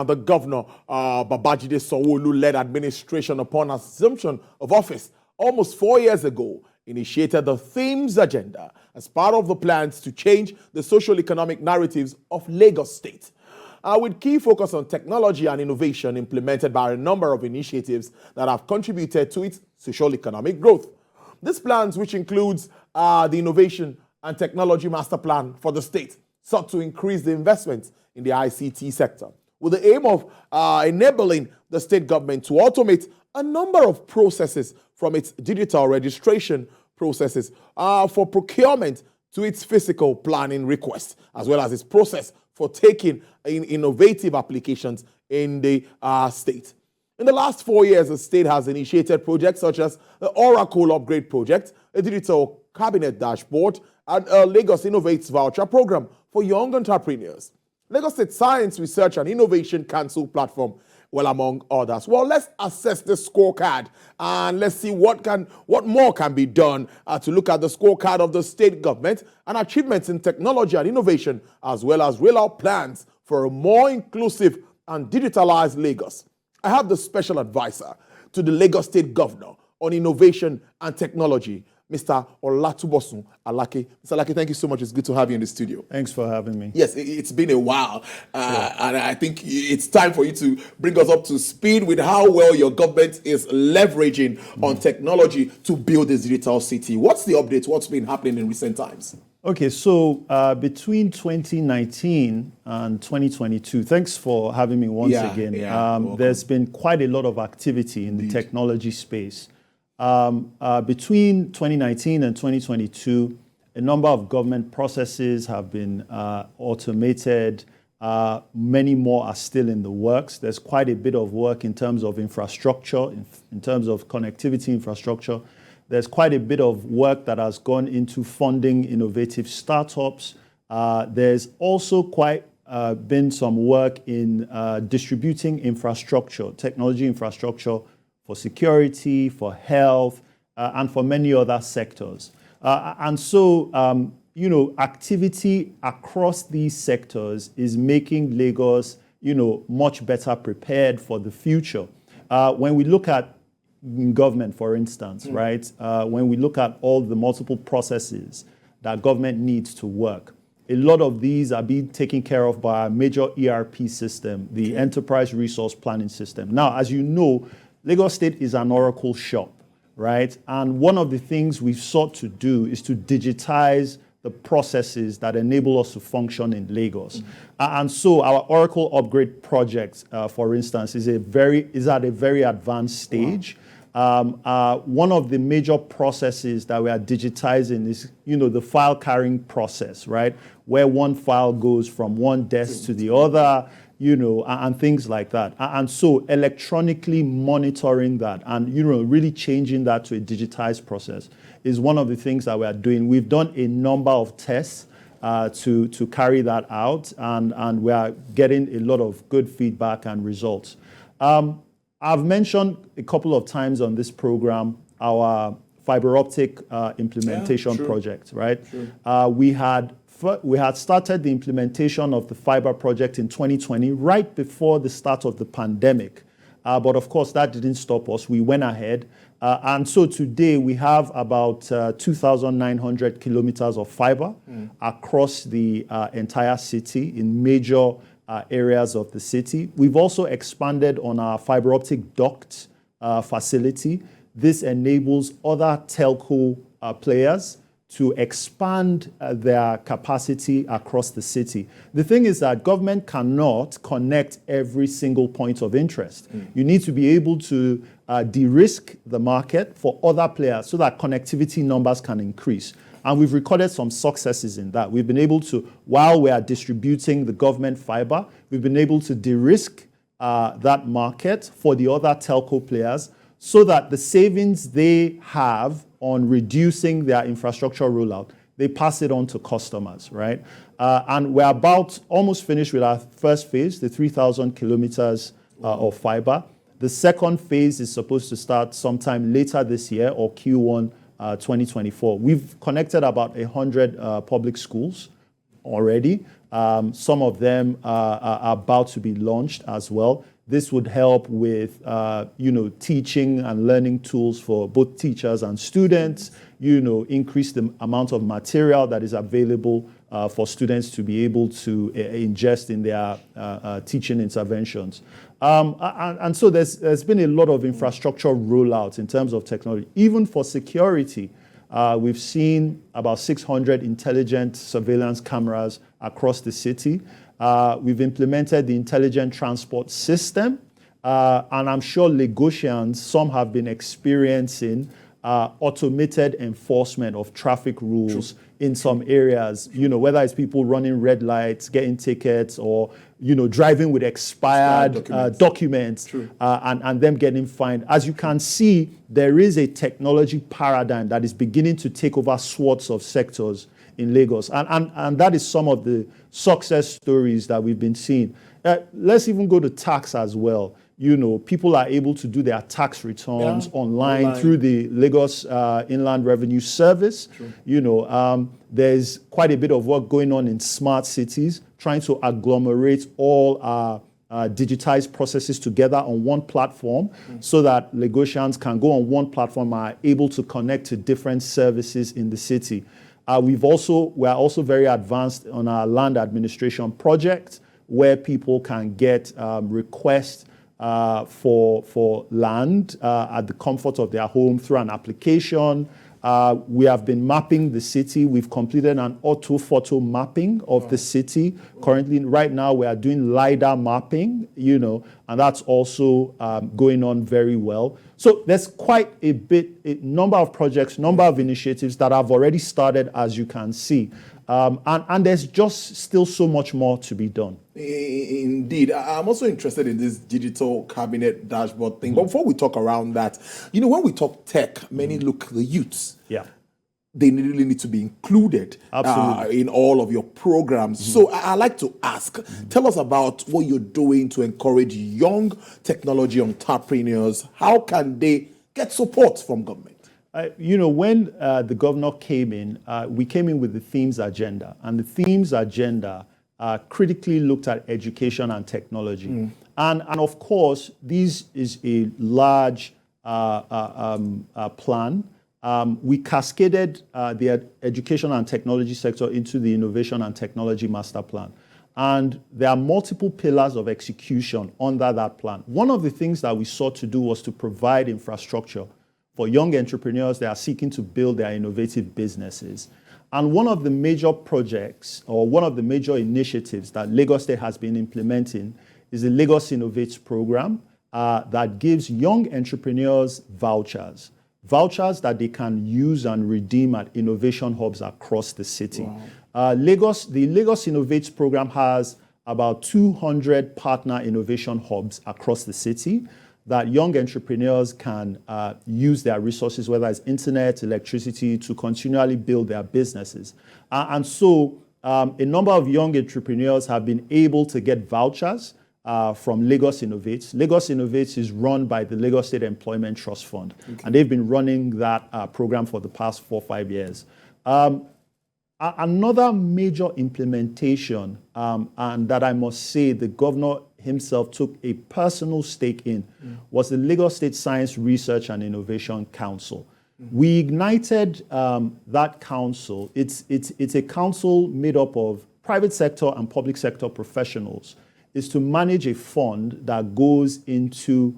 the Governor Babajide Sanwo-Olu-led administration, upon assumption of office almost 4 years ago, initiated the T.H.E.M.E.S agenda as part of the plans to change the socio-economic narratives of Lagos State. With key focus on technology and innovation implemented by a number of initiatives that have contributed to its socio-economic growth. These plans, which includes the Innovation and Technology Masterplan for the state, sought to increase the investment in the ICT sector, with the aim of enabling the state government to automate a number of processes, from its digital registration processes for procurement to its physical planning requests, as well as its process for taking in innovative applications in the state. In the last 4 years, the state has initiated projects such as the Oracle Upgrade Project, a digital cabinet dashboard, and a Lagos Innovates voucher program for young entrepreneurs. Lagos State Science, Research and Innovation Council platform, well, among others. Well, let's assess the scorecard and let's see what more can be done to look at the scorecard of the state government and achievements in technology and innovation, as well as roll out plans for a more inclusive and digitalized Lagos. I have the special advisor to the Lagos State Governor on Innovation and Technology, Mr. Olatubosun Alake. Mr. Alake, thank you so much. It's good to have you in the studio. Thanks for having me. Yes, it's been a while, and I think it's time for you to bring us up to speed with how well your government is leveraging on technology to build this digital city. What's the update? What's been happening in recent times? Okay, so between 2019 and 2022, thanks for having me once again. There's been quite a lot of activity in the technology space. Between 2019 and 2022, a number of government processes have been automated. Many more are still in the works. There's quite a bit of work in terms of infrastructure, in terms of connectivity infrastructure. There's quite a bit of work that has gone into funding innovative startups. There's also quite been some work in distributing infrastructure, technology infrastructure, for security, for health, and for many other sectors. Activity across these sectors is making Lagos, much better prepared for the future. When we look at government, for instance, right? When we look at all the multiple processes that government needs to work, a lot of these are being taken care of by a major ERP system, the Enterprise Resource Planning System. Now, as you know, Lagos State is an Oracle shop, right? And one of the things we've sought to do is to digitize the processes that enable us to function in Lagos. And so our Oracle Upgrade project, for instance, is at a very advanced stage. One of the major processes that we are digitizing is, the file carrying process, right? Where one file goes from one desk to the other, and things like that. And so electronically monitoring that and, really changing that to a digitized process is one of the things that we are doing. We've done a number of tests to carry that out, and we are getting a lot of good feedback and results. I've mentioned a couple of times on this program our fiber optic implementation project, right? We had started the implementation of the fiber project in 2020, right before the start of the pandemic. But of course, that didn't stop us. We went ahead. And so today we have about 2,900 kilometers of fiber across the entire city in major areas of the city. We've also expanded on our fiber optic duct facility. This enables other telco players to expand their capacity across the city. The thing is that government cannot connect every single point of interest. You need to be able to de-risk the market for other players so that connectivity numbers can increase. And we've recorded some successes in that. We've been able to, while we are distributing the government fiber, we've been able to de-risk that market for the other telco players so that the savings they have on reducing their infrastructure rollout, they pass it on to customers, right? And we're about almost finished with our first phase, the 3,000 kilometers of fiber. The second phase is supposed to start sometime later this year or Q1 2024. We've connected about 100 public schools already. Some of them are about to be launched as well. This would help with, teaching and learning tools for both teachers and students, increase the amount of material that is available for students to be able to ingest in their teaching interventions. And so there's been a lot of infrastructure rollout in terms of technology. Even for security, we've seen about 600 intelligent surveillance cameras across the city. We've implemented the intelligent transport system, and I'm sure Lagosians, some have been experiencing automated enforcement of traffic rules in some areas, whether it's people running red lights, getting tickets, or, driving with expired documents, and them getting fined. As you can see, there is a technology paradigm that is beginning to take over swaths of sectors in Lagos. And that is some of the success stories that we've been seeing. Let's even go to tax as well. People are able to do their tax returns online through the Lagos Inland Revenue Service. There's quite a bit of work going on in smart cities, trying to agglomerate all our digitized processes together on one platform so that Lagosians can go on one platform and are able to connect to different services in the city. We are also very advanced on our land administration project, where people can get requests for land at the comfort of their home through an application. We have been mapping the city. We've completed an orthophoto mapping of the city. Currently, right now, we are doing LiDAR mapping, and that's also going on very well. So there's quite a number of projects, number of initiatives that have already started, as you can see. And there's just still so much more to be done. Indeed. I'm also interested in this digital cabinet dashboard thing. But before we talk around that, when we talk tech, many look at the youths. Yeah. They really need to be included in all of your programs. So I'd like to ask, tell us about what you're doing to encourage young technology entrepreneurs. How can they get support from government? When the governor came in, we came in with the T.H.E.M.E.S agenda. And the T.H.E.M.E.S agenda critically looked at education and technology. And of course, this is a large plan. We cascaded the education and technology sector into the Innovation and Technology Masterplan. And there are multiple pillars of execution under that plan. One of the things that we sought to do was to provide infrastructure for young entrepreneurs that are seeking to build their innovative businesses. And one of the major projects, or one of the major initiatives that Lagos State has been implementing is the Lagos Innovates program that gives young entrepreneurs vouchers that they can use and redeem at innovation hubs across the city. Wow. The Lagos Innovates program has about 200 partner innovation hubs across the city that young entrepreneurs can use their resources, whether it's internet, electricity, to continually build their businesses. And so a number of young entrepreneurs have been able to get vouchers from Lagos Innovates. Lagos Innovates is run by the Lagos State Employment Trust Fund, and they've been running that program for the past 4 or 5 years. Another major implementation, and that I must say the governor himself took a personal stake in, was the Lagos State Science Research and Innovation Council. We ignited that council. It's a council made up of private sector and public sector professionals. Is to manage a fund that goes into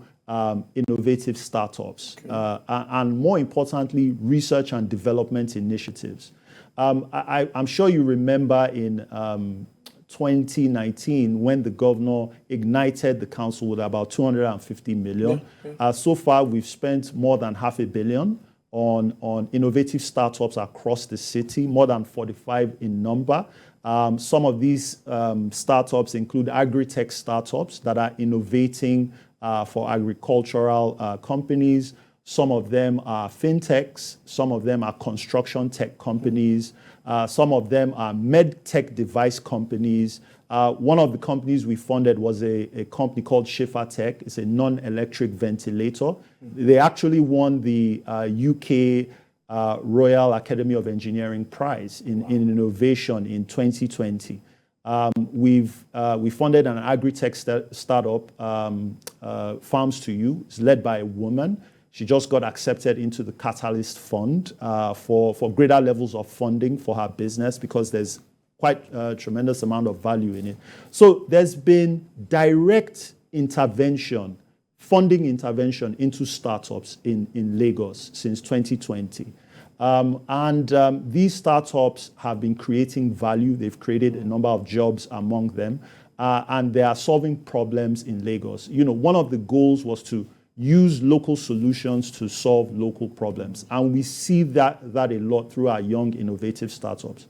innovative startups, and more importantly, research and development initiatives. I'm sure you remember in 2019 when the governor ignited the council with about 250 million. So far, we've spent more than $500 million on innovative startups across the city, more than 45 in number. Some of these startups include agri-tech startups that are innovating for agricultural companies. Some of them are fintechs. Some of them are construction tech companies. Some of them are med tech device companies. One of the companies we funded was a company called Shifa Tech. It's a non-electric ventilator. They actually won the UK Royal Academy of Engineering Prize in innovation in 2020. We funded an agri-tech startup, Farms to You. It's led by a woman. She just got accepted into the Catalyst Fund for greater levels of funding for her business because there's quite a tremendous amount of value in it. So there's been direct intervention, funding intervention into startups in Lagos since 2020. These startups have been creating value. They've created a number of jobs among them, and they are solving problems in Lagos. One of the goals was to use local solutions to solve local problems, and we see that a lot through our young, innovative startups.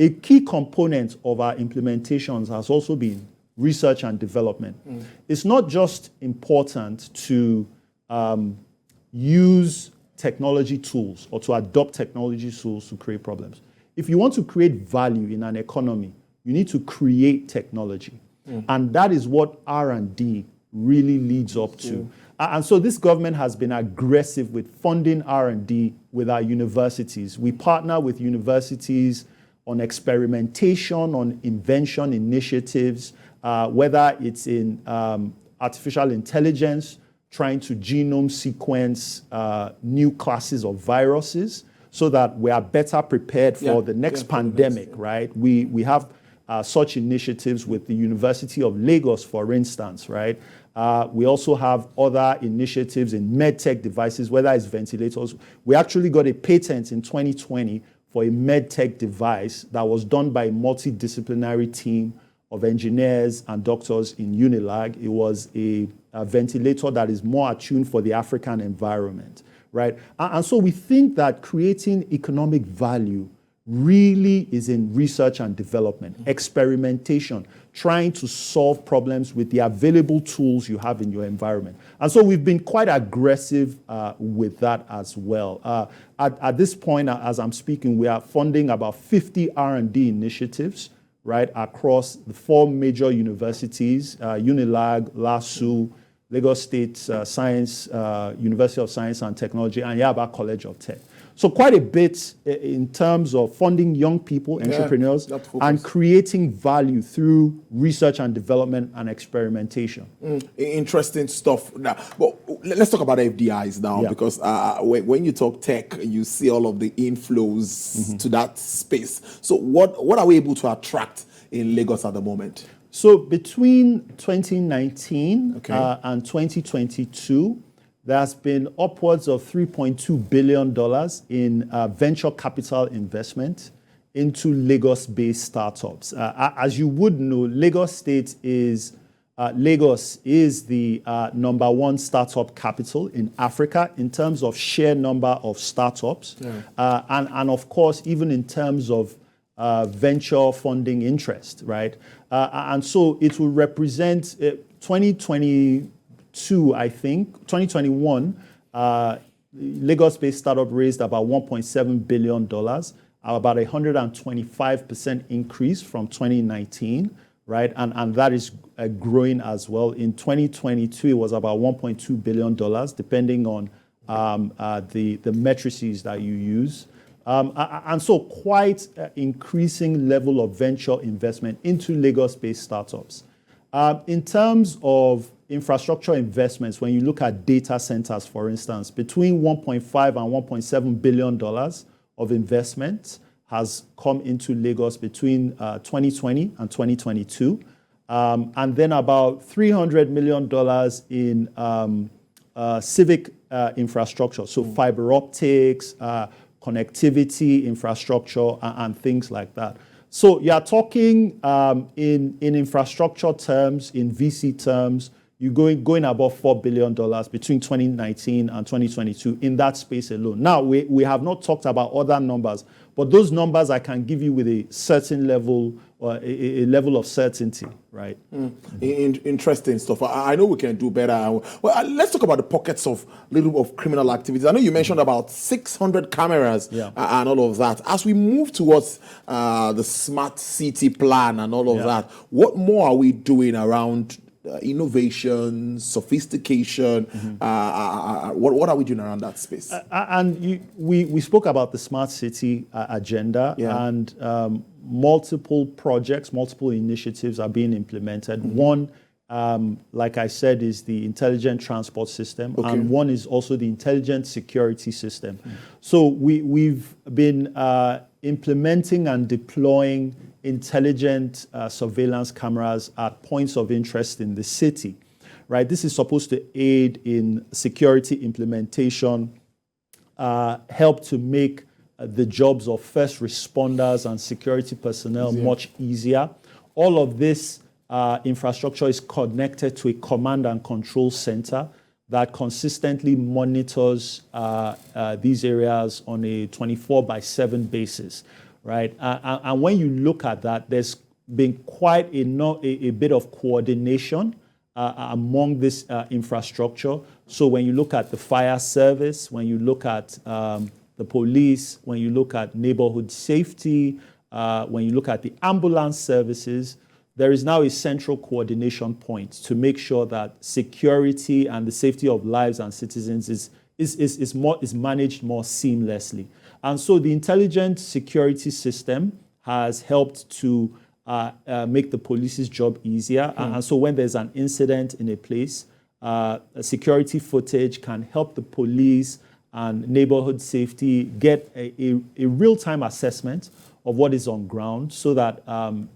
A key component of our implementations has also been research and development. It's not just important to use technology tools or to adopt technology tools to create problems. If you want to create value in an economy, you need to create technology. And that is what R&D really leads up to. And so this government has been aggressive with funding R&D with our universities. We partner with universities on experimentation, on invention initiatives, whether it's in artificial intelligence, trying to genome sequence new classes of viruses so that we are better prepared for the next pandemic, right? We have such initiatives with the University of Lagos, for instance, right? We also have other initiatives in medtech devices, whether it's ventilators. We actually got a patent in 2020 for a medtech device that was done by a multidisciplinary team of engineers and doctors in Unilag. It was a ventilator that is more attuned for the African environment, right? And so we think that creating economic value really is in research and development, experimentation, trying to solve problems with the available tools you have in your environment. And so we've been quite aggressive with that as well. At this point, as I'm speaking, we are funding about 50 R&D initiatives, right, across the 4 major universities, Unilag, LASU, Lagos State Science, University of Science and Technology, and Yaba College of Tech. So quite a bit in terms of funding young people, entrepreneurs, and creating value through research and development and experimentation. Interesting stuff. Now, but let's talk about FDIs now, because when you talk tech, you see all of the inflows to that space. So what are we able to attract in Lagos at the moment? So between 2019 and 2022, there's been upwards of $3.2 billion in venture capital investment into Lagos-based startups. As you would know, Lagos is the number 1 startup capital in Africa in terms of sheer number of startups, and of course, even in terms of venture funding interest, right? And so it will represent 2022, I think, 2021, Lagos-based startup raised about $1.7 billion, about 125% increase from 2019, right? And that is growing as well. In 2022, it was about $1.2 billion, depending on the matrices that you use. And so quite increasing level of venture investment into Lagos-based startups. In terms of infrastructure investments, when you look at data centers, for instance, between $1.5 and $1.7 billion of investment has come into Lagos between 2020 and 2022. And then about $300 million in civic infrastructure, so fiber optics, connectivity infrastructure, and things like that. So you're talking in infrastructure terms, in VC terms, you're going above $4 billion between 2019 and 2022 in that space alone. Now, we have not talked about other numbers, but those numbers I can give you with a certain level, or a level of certainty, right? Interesting stuff. I know we can do better. Well, let's talk about the pockets of criminal activities. I know you mentioned about 600 cameras and all of that. As we move towards the smart city plan and all of that, what more are we doing around innovation, sophistication? What are we doing around that space? We spoke about the smart city agenda, and multiple projects, multiple initiatives are being implemented. One, like I said, is the intelligent transport system, and one is also the intelligent security system. So we've been implementing and deploying intelligent surveillance cameras at points of interest in the city, right? This is supposed to aid in security implementation, help to make the jobs of first responders and security personnel much easier. All of this infrastructure is connected to a command and control center that consistently monitors these areas on a 24/7 basis, right? And when you look at that, there's been quite a bit of coordination among this infrastructure. So when you look at the fire service, when you look at the police, when you look at neighborhood safety, when you look at the ambulance services, there is now a central coordination point to make sure that security and the safety of lives and citizens is managed more seamlessly. And so the intelligent security system has helped to make the police's job easier. And so when there's an incident in a place, security footage can help the police and neighborhood safety get a real-time assessment of what is on ground so that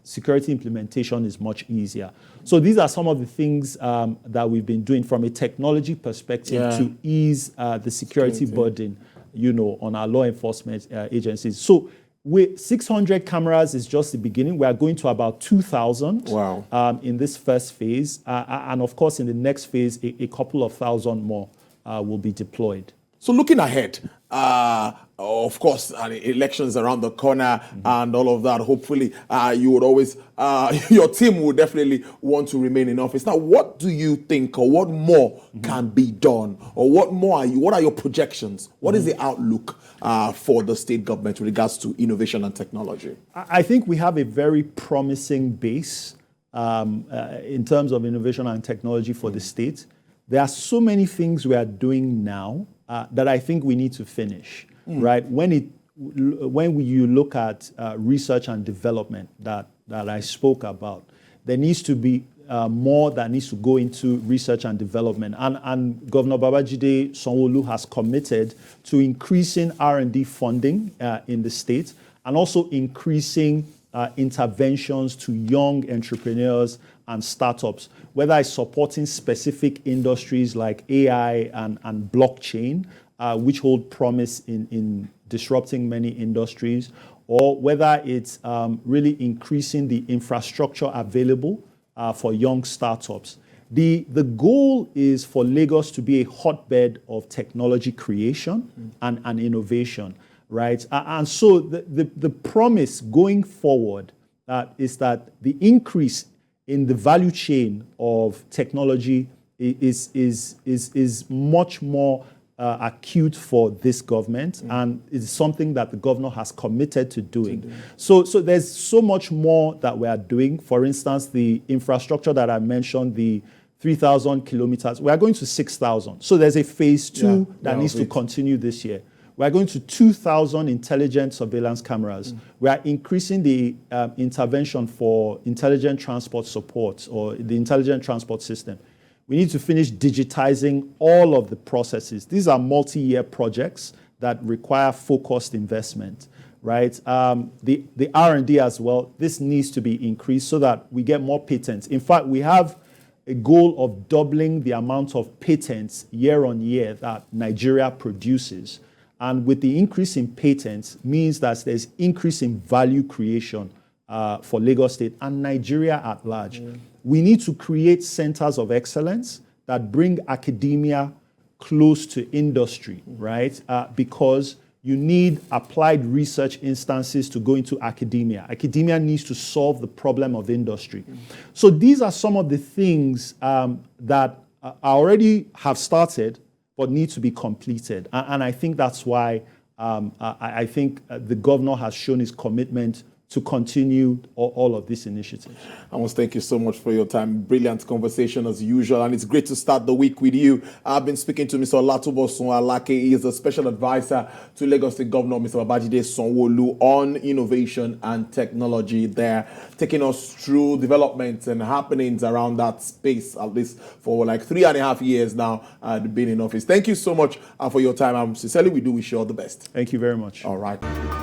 security implementation is much easier. So these are some of the things that we've been doing from a technology perspective to ease the security burden, on our law enforcement agencies. So with 600 cameras is just the beginning. We are going to about 2,000 in this first phase. And of course, in the next phase, a couple of thousand more will be deployed. So looking ahead, of course, elections around the corner and all of that, hopefully you would always, your team would definitely want to remain in office. Now, what do you think, or what more can be done? Or what are your projections? What is the outlook for the state government with regards to innovation and technology? I think we have a very promising base in terms of innovation and technology for the state. There are so many things we are doing now that I think we need to finish, right? When you look at research and development that I spoke about, there needs to be more that needs to go into research and development. And Governor Babajide Sanwo-Olu has committed to increasing R&D funding in the state and also increasing interventions to young entrepreneurs and startups, whether it's supporting specific industries like AI and blockchain, which hold promise in disrupting many industries, or whether it's really increasing the infrastructure available for young startups. The goal is for Lagos to be a hotbed of technology creation and innovation, right? And so the promise going forward is that the increase in the value chain of technology is much more acute for this government, and is something that the governor has committed to doing. So there's so much more that we are doing. For instance, the infrastructure that I mentioned, the 3,000 kilometers, we are going to 6,000. So there's a phase two that needs to continue this year. We are going to 2,000 intelligent surveillance cameras. We are increasing the intervention for intelligent transport support, or the intelligent transport system. We need to finish digitizing all of the processes. These are multi-year projects that require focused investment, right? The R&D as well, this needs to be increased so that we get more patents. In fact, we have a goal of doubling the amount of patents year on year that Nigeria produces. And with the increase in patents means that there's increase in value creation for Lagos State and Nigeria at large. We need to create centers of excellence that bring academia close to industry, right? Because you need applied research instances to go into academia. Academia needs to solve the problem of industry. So these are some of the things that already have started but need to be completed. And I think that's why I think the governor has shown his commitment to continue all of these initiatives. I must thank you so much for your time. Brilliant conversation as usual, and it's great to start the week with you. I've been speaking to Mr. Olatubosun Alake. He is the special advisor to Lagos State Governor Mr. Babajide Sanwo-Olu on innovation and technology there, taking us through developments and happenings around that space, at least for like 3.5 years now, being in office. Thank you so much for your time. Sincerely, we do wish you all the best. Thank you very much. All right.